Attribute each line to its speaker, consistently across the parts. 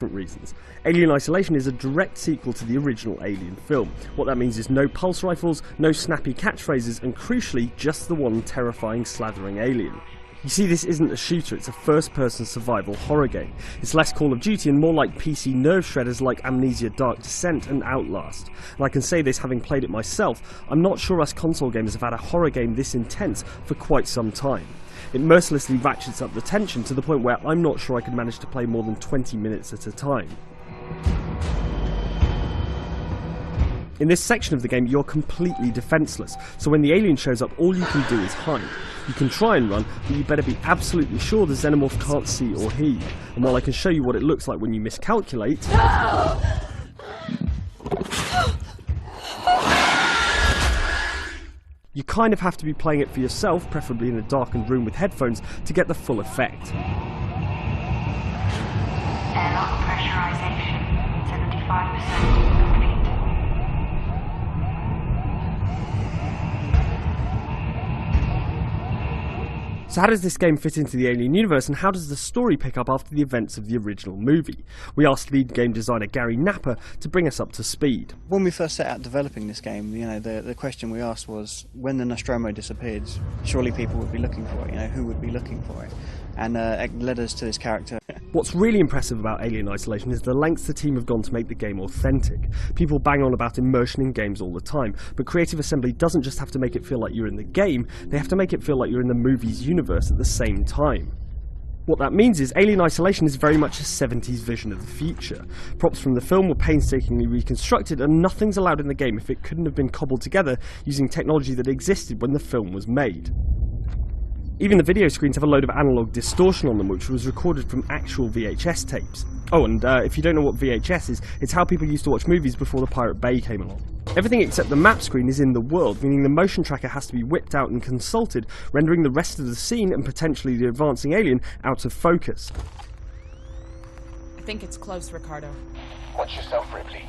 Speaker 1: reasons. Alien Isolation is a direct sequel to the original Alien film. What that means is no pulse rifles, no snappy catchphrases, and crucially, just the one terrifying slathering alien. You see, this isn't a shooter, it's a first-person survival horror game. It's less Call of Duty and more like PC nerve shredders like Amnesia, Dark Descent and Outlast. And I can say this having played it myself, I'm not sure us console gamers have had a horror game this intense for quite some time. It mercilessly ratchets up the tension to the point where I'm not sure I could manage to play more than 20 minutes at a time. In this section of the game, you're completely defenseless, so when the alien shows up, all you can do is hide. You can try and run, but you better be absolutely sure the xenomorph can't see or hear you. And while I can show you what it looks like when you miscalculate, you kind of have to be playing it for yourself, preferably in a darkened room with headphones, to get the full effect.
Speaker 2: Airlock pressurization 75% complete.
Speaker 1: So how does this game fit into the Alien universe, and how does the story pick up after the events of the original movie? We asked lead game designer Gary Napper to bring us up to speed.
Speaker 3: When we first set out developing this game, the question we asked was, when the Nostromo disappeared, surely people would be looking for it, who would be looking for it? And it led us to this character.
Speaker 1: What's really impressive about Alien Isolation is the lengths the team have gone to make the game authentic. People bang on about immersion in games all the time, but Creative Assembly doesn't just have to make it feel like you're in the game, they have to make it feel like you're in the movie's universe at the same time. What that means is Alien Isolation is very much a 70s vision of the future. Props from the film were painstakingly reconstructed, and nothing's allowed in the game if it couldn't have been cobbled together using technology that existed when the film was made. Even the video screens have a load of analog distortion on them, which was recorded from actual VHS tapes. Oh, and if you don't know what VHS is, it's how people used to watch movies before the Pirate Bay came along. Everything except the map screen is in the world, meaning the motion tracker has to be whipped out and consulted, rendering the rest of the scene and potentially the advancing alien out of focus.
Speaker 4: I think it's close, Ricardo.
Speaker 5: Watch yourself, Ripley.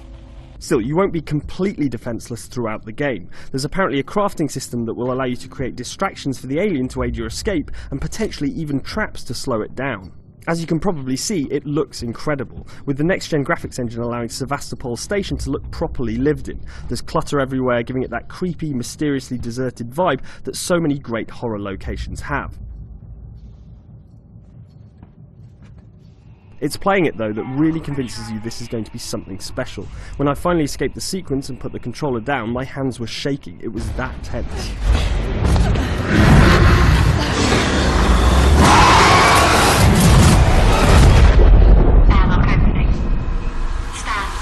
Speaker 1: Still, you won't be completely defenseless throughout the game. There's apparently a crafting system that will allow you to create distractions for the alien to aid your escape, and potentially even traps to slow it down. As you can probably see, it looks incredible, with the next-gen graphics engine allowing Sevastopol Station to look properly lived in. There's clutter everywhere, giving it that creepy, mysteriously deserted vibe that so many great horror locations have. It's playing it though that really convinces you this is going to be something special. When I finally escaped the sequence and put the controller down, my hands were shaking. It was that tense.
Speaker 2: Airlock opening. Stand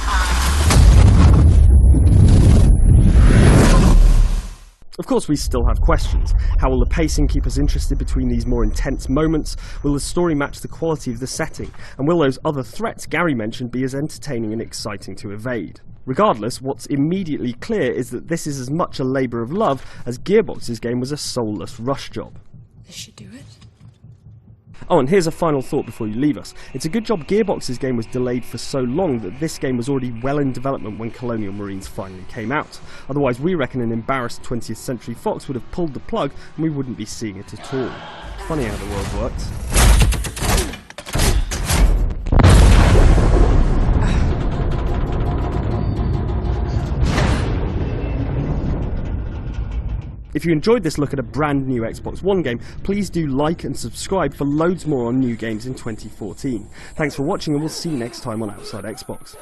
Speaker 1: Of course, we still have questions. How will the pacing keep us interested between these more intense moments? Will the story match the quality of the setting? And will those other threats Gary mentioned be as entertaining and exciting to evade? Regardless, what's immediately clear is that this is as much a labour of love as Gearbox's game was a soulless rush job.
Speaker 4: This should do it.
Speaker 1: Oh, and here's a final thought before you leave us. It's a good job Gearbox's game was delayed for so long that this game was already well in development when Colonial Marines finally came out. Otherwise, we reckon an embarrassed 20th Century Fox would have pulled the plug and we wouldn't be seeing it at all. Funny how the world works. If you enjoyed this look at a brand new Xbox One game, please do like and subscribe for loads more on new games in 2014. Thanks for watching, and we'll see you next time on Outside Xbox.